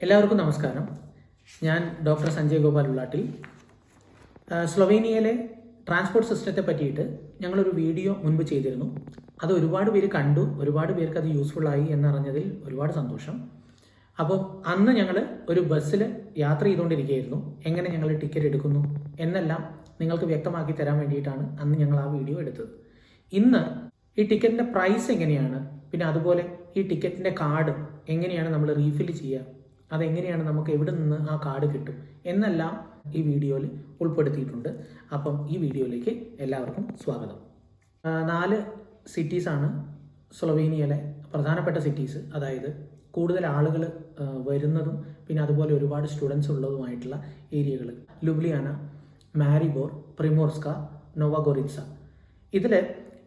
എല്ലാവർക്കും നമസ്കാരം. ഞാൻ ഡോക്ടർ സഞ്ജയ് ഗോപാൽ ഉള്ളാട്ടിൽ. സ്ലൊവേനിയയിലെ ട്രാൻസ്പോർട്ട് സിസ്റ്റത്തെ പറ്റിയിട്ട് ഞങ്ങളൊരു വീഡിയോ മുൻപ് ചെയ്തിരുന്നു. അത് ഒരുപാട് പേര് കണ്ടു, ഒരുപാട് പേർക്ക് അത് യൂസ്ഫുള്ളായി എന്നറിഞ്ഞതിൽ ഒരുപാട് സന്തോഷം. അപ്പോൾ അന്ന് ഞങ്ങൾ ഒരു ബസ്സിൽ യാത്ര ചെയ്തുകൊണ്ടിരിക്കുകയായിരുന്നു. എങ്ങനെ ഞങ്ങൾ ടിക്കറ്റ് എടുക്കുന്നു എന്നെല്ലാം നിങ്ങൾക്ക് വ്യക്തമാക്കി തരാൻ വേണ്ടിയിട്ടാണ് അന്ന് ഞങ്ങൾ ആ വീഡിയോ എടുത്തത്. ഇന്ന് ഈ ടിക്കറ്റിൻ്റെ പ്രൈസ് എങ്ങനെയാണ്, പിന്നെ അതുപോലെ ഈ ടിക്കറ്റിൻ്റെ കാർഡ് എങ്ങനെയാണ് നമ്മൾ റീഫിൽ ചെയ്യുക, അതെങ്ങനെയാണ് നമുക്ക് എവിടെ നിന്ന് ആ കാർഡ് കിട്ടും എന്നെല്ലാം ഈ വീഡിയോയിൽ ഉൾപ്പെടുത്തിയിട്ടുണ്ട്. അപ്പം ഈ വീഡിയോയിലേക്ക് എല്ലാവർക്കും സ്വാഗതം. 4 സിറ്റീസാണ് സ്ലൊവേനിയയിലെ പ്രധാനപ്പെട്ട സിറ്റീസ്, അതായത് കൂടുതൽ ആളുകൾ വരുന്നതും പിന്നെ അതുപോലെ ഒരുപാട് സ്റ്റുഡൻസ് ഉള്ളതുമായിട്ടുള്ള ഏരിയകൾ: ലുബ്ലിയാന, മാരിബോർ, പ്രിമോർസ്ക, നോവഗോറിറ്റ്സ. ഇതിൽ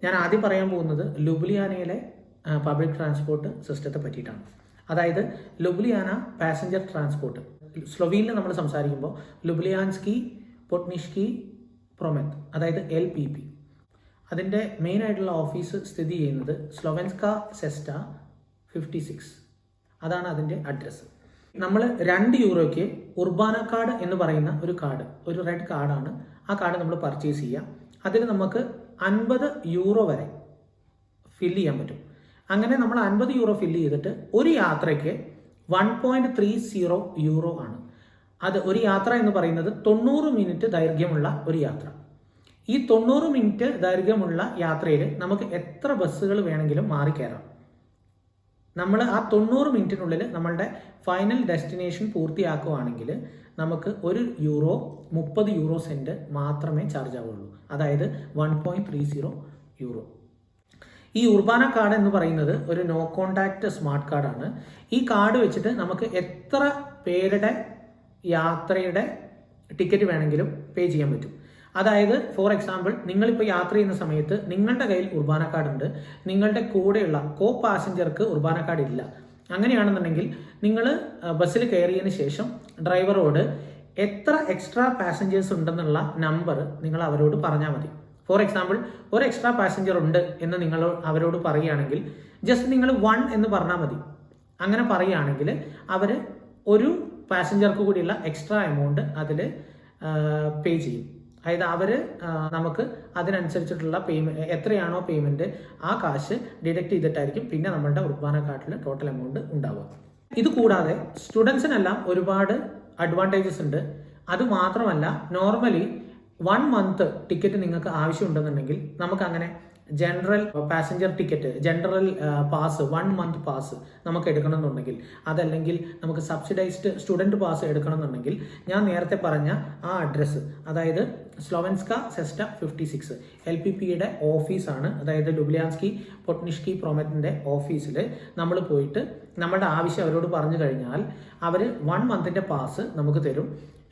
ഞാൻ ആദ്യം പറയാൻ പോകുന്നത് ലുബ്ലിയാനയിലെ പബ്ലിക് ട്രാൻസ്പോർട്ട് സിസ്റ്റത്തെ പറ്റിയിട്ടാണ്. അതായത് ലുബ്ലിയാന പാസഞ്ചർ ട്രാൻസ്പോർട്ട്, സ്ലൊവീനിൽ നമ്മൾ സംസാരിക്കുമ്പോൾ ലുബ്ലിയാൻസ്കി പൊട്നിഷ്കി പ്രൊമെത്ത്, അതായത് LPP. അതിൻ്റെ മെയിനായിട്ടുള്ള ഓഫീസ് സ്ഥിതി ചെയ്യുന്നത് സ്ലൊവൻസ്ക സെസ്റ്റ 56, അതാണ് അതിൻ്റെ അഡ്രസ്സ്. നമ്മൾ 2 യൂറോയ്ക്ക് ഉർബാന കാർഡ് എന്ന് പറയുന്ന ഒരു കാർഡ്, ഒരു റെഡ് കാർഡാണ്. ആ കാർഡ് നമ്മൾ പർച്ചേസ് ചെയ്യുക. അതിൽ നമുക്ക് 50 യൂറോ വരെ ഫില്ല് ചെയ്യാൻ പറ്റും. അങ്ങനെ നമ്മൾ 50 യൂറോ ഫില്ല് ചെയ്തിട്ട് ഒരു യാത്രയ്ക്ക് 1.30 യൂറോ ആണ്. അത് ഒരു യാത്ര എന്ന് പറയുന്നത് 90 മിനിറ്റ് ദൈർഘ്യമുള്ള ഒരു യാത്ര. ഈ 90 മിനിറ്റ് ദൈർഘ്യമുള്ള യാത്രയിൽ നമുക്ക് എത്ര ബസ്സുകൾ വേണമെങ്കിലും മാറിക്കയറാം. നമ്മൾ ആ 90 മിനിറ്റിനുള്ളിൽ നമ്മളുടെ ഫൈനൽ ഡെസ്റ്റിനേഷൻ പൂർത്തിയാക്കുകയാണെങ്കിൽ നമുക്ക് 1 യൂറോ 30 യൂറോ സെൻറ്റ് മാത്രമേ ചാർജ് ആവുള്ളൂ, അതായത് 1.30 യൂറോ. ഈ ഉർബാന കാർഡ് എന്ന് പറയുന്നത് ഒരു നോ കോണ്ടാക്ട് സ്മാർട്ട് കാർഡാണ്. ഈ കാർഡ് വെച്ചിട്ട് നമുക്ക് എത്ര പേരുടെ യാത്രയുടെ ടിക്കറ്റ് വേണമെങ്കിലും പേ ചെയ്യാൻ പറ്റും. അതായത് ഫോർ എക്സാമ്പിൾ, നിങ്ങളിപ്പോൾ യാത്ര ചെയ്യുന്ന സമയത്ത് നിങ്ങളുടെ കയ്യിൽ ഉർബാന കാർഡ് ഉണ്ട്, നിങ്ങളുടെ കൂടെയുള്ള കോ പാസഞ്ചർക്ക് ഉർബാന കാർഡ് ഇല്ല. അങ്ങനെയാണെന്നുണ്ടെങ്കിൽ നിങ്ങൾ ബസ്സിൽ കയറിയതിന് ശേഷം ഡ്രൈവറോട് എത്ര എക്സ്ട്രാ പാസഞ്ചേഴ്സ് ഉണ്ടെന്നുള്ള നമ്പർ നിങ്ങൾ അവരോട് പറഞ്ഞാൽ മതി. ഫോർ എക്സാമ്പിൾ, ഒരു എക്സ്ട്രാ പാസഞ്ചർ ഉണ്ട് എന്ന് നിങ്ങൾ അവരോട് പറയുകയാണെങ്കിൽ ജസ്റ്റ് നിങ്ങൾ 1 എന്ന് പറഞ്ഞാൽ മതി. അങ്ങനെ പറയുകയാണെങ്കിൽ അവർ ഒരു പാസഞ്ചർക്ക് കൂടിയുള്ള എക്സ്ട്രാ എമൗണ്ട് അതിൽ പേ ചെയ്യും. അതായത് അവർ നമുക്ക് അതിനനുസരിച്ചിട്ടുള്ള എത്രയാണോ പേയ്മെൻറ്റ് ആ കാശ് ഡിഡക്ട് ചെയ്തിട്ടായിരിക്കും പിന്നെ നമ്മളുടെ ഉർബാന കാർഡിൽ ടോട്ടൽ എമൗണ്ട് ഉണ്ടാവുക. ഇത് കൂടാതെ സ്റ്റുഡൻസിനെല്ലാം ഒരുപാട് അഡ്വാൻറ്റേജസ് ഉണ്ട്. അതുമാത്രമല്ല, നോർമലി 1 മന്ത് ടിക്കറ്റ് നിങ്ങൾക്ക് ആവശ്യമുണ്ടെന്നുണ്ടെങ്കിൽ നമുക്ക് അങ്ങനെ general passenger ticket, general pass, 1 month pass നമുക്ക് എടുക്കണമെന്നുണ്ടെങ്കിൽ, അതല്ലെങ്കിൽ നമുക്ക് സബ്സിഡൈസ്ഡ് സ്റ്റുഡൻറ്റ് പാസ് എടുക്കണമെന്നുണ്ടെങ്കിൽ ഞാൻ നേരത്തെ പറഞ്ഞ ആ അഡ്രസ്സ്, അതായത് സ്ലൊവൻസ്ക സെസ്റ്റ 56 LPPയുടെ ഓഫീസാണ്. അതായത് ലുബ്ലിയാൻസ്കി പൊട്നിഷ്കി പ്രൊമെറ്റിൻ്റെ ഓഫീസിൽ നമ്മൾ പോയിട്ട് നമ്മുടെ ആവശ്യം അവരോട് പറഞ്ഞു കഴിഞ്ഞാൽ അവർ 1 മന്തിൻ്റെ പാസ് നമുക്ക് തരും.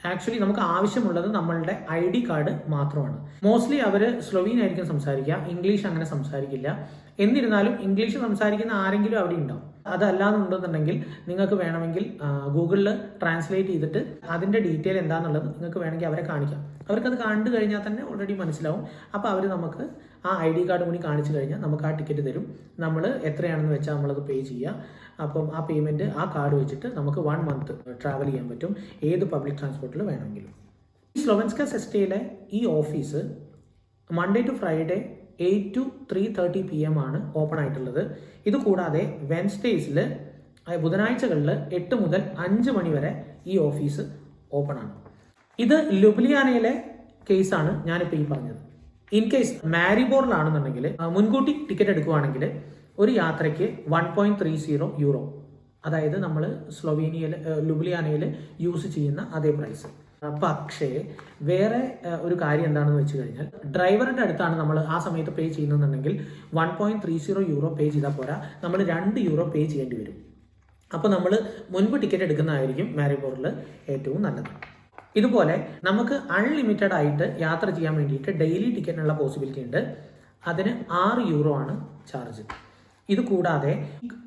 ആക്ച്വലി നമുക്ക് ആവശ്യമുള്ളത് നമ്മളുടെ ID കാർഡ് മാത്രമാണ്. മോസ്റ്റ്ലി അവർ സ്ലൊവീൻ ആയിരിക്കും സംസാരിക്കുക, ഇംഗ്ലീഷ് അങ്ങനെ സംസാരിക്കില്ല. എന്നിരുന്നാലും ഇംഗ്ലീഷ് സംസാരിക്കുന്ന ആരെങ്കിലും അവിടെ ഉണ്ടാവും. അതല്ലാന്നുണ്ടെന്നുണ്ടെങ്കിൽ നിങ്ങൾക്ക് വേണമെങ്കിൽ ഗൂഗിളിൽ ട്രാൻസ്ലേറ്റ് ചെയ്തിട്ട് അതിൻ്റെ ഡീറ്റെയിൽ എന്താണെന്നുള്ളത് നിങ്ങൾക്ക് വേണമെങ്കിൽ അവരെ കാണിക്കാം. അവർക്കത് കണ്ടു കഴിഞ്ഞാൽ തന്നെ ഓൾറെഡി മനസ്സിലാവും. അപ്പോൾ അവർ നമുക്ക് ആ ID കാർഡ് കൂടി കാണിച്ചു കഴിഞ്ഞാൽ നമുക്ക് ആ ടിക്കറ്റ് തരും. നമ്മൾ എത്രയാണെന്ന് വെച്ചാൽ നമ്മളത് പേ ചെയ്യുക. അപ്പം ആ പേയ്മെൻറ്റ് ആ കാർഡ് വെച്ചിട്ട് നമുക്ക് 1 മന്ത് ട്രാവൽ ചെയ്യാൻ പറ്റും, ഏത് പബ്ലിക് ട്രാൻസ്പോർട്ടിൽ വേണമെങ്കിലും. ഈ സ്ലൊവൻസ്ക സെസ്റ്റയിലെ ഈ office Monday to Friday 8 to 3:30 PM ആണ് ഓപ്പൺ ആയിട്ടുള്ളത്. ഇത് കൂടാതെ വെൻസ്ഡേയ്സിൽ, ബുധനാഴ്ചകളിൽ 8 മുതൽ 5 മണി വരെ ഈ ഓഫീസ് ഓപ്പൺ ആണ്. ഇത് ലുബ്ലിയാനയിലെ കേസാണ് ഞാനിപ്പോൾ ഈ പറഞ്ഞത്. ഇൻ കേസ് മാരിബോറിലാണെന്നുണ്ടെങ്കിൽ മുൻകൂട്ടി ടിക്കറ്റ് എടുക്കുകയാണെങ്കിൽ ഒരു യാത്രയ്ക്ക് 1.30 യൂറോ, അതായത് നമ്മൾ സ്ലൊവേനിയയിൽ ലുബ്ലിയാനയിൽ യൂസ് ചെയ്യുന്ന അതേ പ്രൈസ്. പക്ഷേ വേറെ ഒരു കാര്യം എന്താണെന്ന് വെച്ച് കഴിഞ്ഞാൽ, ഡ്രൈവറുടെ അടുത്താണ് നമ്മൾ ആ സമയത്ത് പേ ചെയ്യുന്നുണ്ടെങ്കിൽ 1.30 യൂറോ പേ ചെയ്താൽ പോരാ, നമ്മൾ 2 യൂറോ പേ ചെയ്യേണ്ടി വരും. അപ്പോൾ നമ്മൾ മുൻപ് ടിക്കറ്റ് എടുക്കുന്നതായിരിക്കും മാരിബോറിൽ ഏറ്റവും നല്ലത്. ഇതുപോലെ നമുക്ക് അൺലിമിറ്റഡ് ആയിട്ട് യാത്ര ചെയ്യാൻ വേണ്ടിയിട്ട് ഡെയിലി ടിക്കറ്റിനുള്ള പോസിബിലിറ്റി ഉണ്ട്. അതിന് 6 യൂറോ ആണ് ചാർജ്. ഇത് കൂടാതെ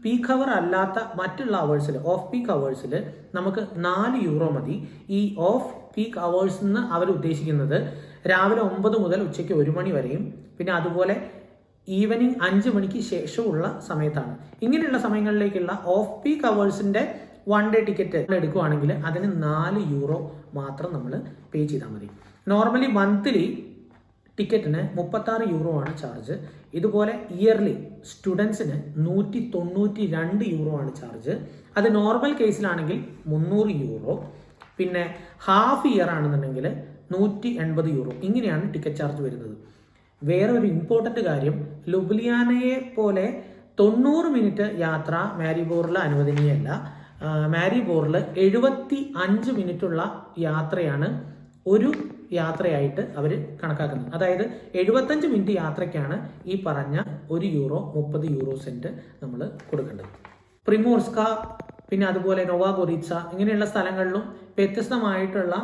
പീക്ക് അവർ അല്ലാത്ത മറ്റുള്ള അവേഴ്സിൽ, ഓഫ് പീക്ക് അവേഴ്സിൽ നമുക്ക് 4 യൂറോ മതി. ഈ ഓഫ് പീക്ക് അവേഴ്സ് എന്ന് അവർ ഉദ്ദേശിക്കുന്നത് രാവിലെ 9 മുതൽ ഉച്ചയ്ക്ക് 1 മണി വരെയും പിന്നെ അതുപോലെ ഈവനിങ് 5 മണിക്ക് ശേഷമുള്ള സമയത്താണ്. ഇങ്ങനെയുള്ള സമയങ്ങളിലേക്കുള്ള ഓഫ് പീക്ക് അവേഴ്സിൻ്റെ വൺ ഡേ ടിക്കറ്റ് എടുക്കുകയാണെങ്കിൽ അതിന് 4 യൂറോ മാത്രം നമ്മൾ പേ ചെയ്താൽ മതി. നോർമലി മന്ത്ലി ടിക്കറ്റിന് 36 യൂറോ ആണ് ചാർജ്. ഇതുപോലെ ഇയർലി സ്റ്റുഡൻസിന് 192 യൂറോ ആണ് ചാർജ്. അത് നോർമൽ കേസിലാണെങ്കിൽ 300 യൂറോ. പിന്നെ ഹാഫ് ഇയർ ആണെന്നുണ്ടെങ്കിൽ 180 യൂറോ. ഇങ്ങനെയാണ് ടിക്കറ്റ് ചാർജ് വരുന്നത്. വേറെ ഒരു ഇമ്പോർട്ടൻ്റ് കാര്യം, ലുബ്ലിയാനയെ പോലെ 90 മിനിറ്റ് യാത്ര മാരിബോറിൽ അനുവദനീയമല്ല. മാരിബോറിൽ 75 മിനിറ്റുള്ള യാത്രയാണ് ഒരു യാത്രയായിട്ട് അവർ കണക്കാക്കുന്നത്. അതായത് 75 മിനിറ്റ് യാത്രയ്ക്കാണ് ഈ പറഞ്ഞ 1 യൂറോ 30 യൂറോ സെന്റ് നമ്മൾ കൊടുക്കേണ്ടത്. പ്രിമോർസ്ക, പിന്നെ അതുപോലെ നോവാ ഗോറിറ്റ്സ ഇങ്ങനെയുള്ള സ്ഥലങ്ങളിലും വ്യത്യസ്തമായിട്ടുള്ള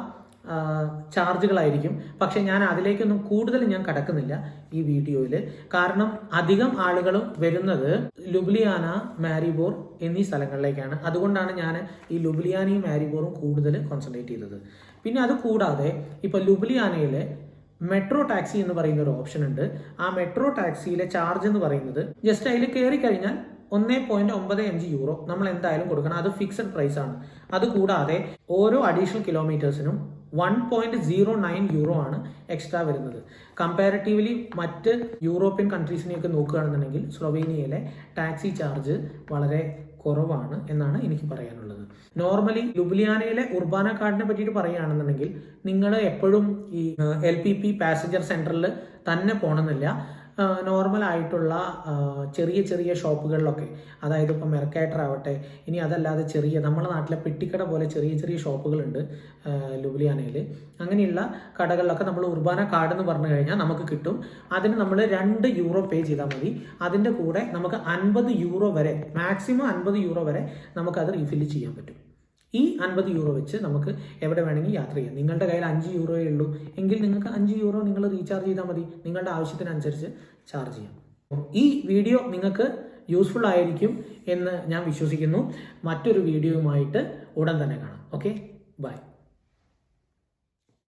ചാർജുകളായിരിക്കും. പക്ഷെ ഞാൻ അതിലേക്കൊന്നും കൂടുതൽ ഞാൻ കടക്കുന്നില്ല ഈ വീഡിയോയിൽ. കാരണം അധികം ആളുകളും വരുന്നത് ലുബ്ലിയാന, മാരിബോർ എന്നീ സ്ഥലങ്ങളിലേക്കാണ്. അതുകൊണ്ടാണ് ഞാൻ ഈ ലുബ്ലിയാനയും മാരിബോറും കൂടുതൽ കോൺസെൻട്രേറ്റ് ചെയ്തത്. പിന്നെ അത് കൂടാതെ ഇപ്പോൾ ലുബ്ലിയാനയിലെ മെട്രോ ടാക്സി എന്ന് പറയുന്ന ഒരു ഓപ്ഷൻ ഉണ്ട്. ആ മെട്രോ ടാക്സിയിലെ ചാർജ് എന്ന് പറയുന്നത് ജസ്റ്റ് അതിൽ കയറി കഴിഞ്ഞാൽ 1.95 യൂറോ നമ്മൾ എന്തായാലും കൊടുക്കണം. അത് ഫിക്സഡ് പ്രൈസ് ആണ്. അതുകൂടാതെ ഓരോ അഡീഷണൽ കിലോമീറ്റേഴ്സിനും 1.09 യൂറോ ആണ് എക്സ്ട്രാ വരുന്നത്. കമ്പാരിറ്റീവ്ലി മറ്റ് യൂറോപ്യൻ കൺട്രീസിനെയൊക്കെ നോക്കുകയാണെന്നുണ്ടെങ്കിൽ സ്ലൊവേനിയയിലെ ടാക്സി ചാർജ് വളരെ കുറവാണ് എന്നാണ് എനിക്ക് പറയാനുള്ളത്. നോർമലി ലുബ്ലിയാനയിലെ ഉർബാന കാർഡിനെ പറ്റിയിട്ട് പറയുകയാണെന്നുണ്ടെങ്കിൽ നിങ്ങൾ എപ്പോഴും ഈ LPP പാസഞ്ചർ സെൻറ്ററിൽ തന്നെ പോകണമെന്നില്ല. നോർമൽ ആയിട്ടുള്ള ചെറിയ ചെറിയ ഷോപ്പുകളിലൊക്കെ, അതായത് ഇപ്പോൾ മെർക്കാറ്റർ ആവട്ടെ, ഇനി അതല്ലാതെ ചെറിയ നമ്മുടെ നാട്ടിലെ പെട്ടിക്കട പോലെ ചെറിയ ചെറിയ ഷോപ്പുകളുണ്ട് ലുബ്ലിയാനയിൽ. അങ്ങനെയുള്ള കടകളിലൊക്കെ നമ്മൾ ഉർബാന കാർഡ് എന്ന് പറഞ്ഞു കഴിഞ്ഞാൽ നമുക്ക് കിട്ടും. അതിന് നമ്മൾ 2 യൂറോ പേ ചെയ്താൽ മതി. അതിൻ്റെ കൂടെ നമുക്ക് 50 യൂറോ വരെ, മാക്സിമം 50 യൂറോ വരെ നമുക്കത് റീഫില്ല് ചെയ്യാൻ പറ്റും. ഈ 50 യൂറോ വെച്ച് നമുക്ക് എവിടെ വേണമെങ്കിൽ യാത്ര ചെയ്യാം. നിങ്ങളുടെ കയ്യിൽ 5 യൂറോയേ ഉള്ളൂ എങ്കിൽ നിങ്ങൾക്ക് 5 യൂറോ നിങ്ങൾ റീചാർജ് ചെയ്താൽ മതി. നിങ്ങളുടെ ആവശ്യത്തിനനുസരിച്ച് ചാർജ് ചെയ്യാം. ഈ വീഡിയോ നിങ്ങൾക്ക് യൂസ്ഫുൾ ആയിരിക്കും എന്ന് ഞാൻ വിശ്വസിക്കുന്നു. മറ്റൊരു വീഡിയോയുമായിട്ട് ഉടൻ തന്നെ കാണാം. Okay, by.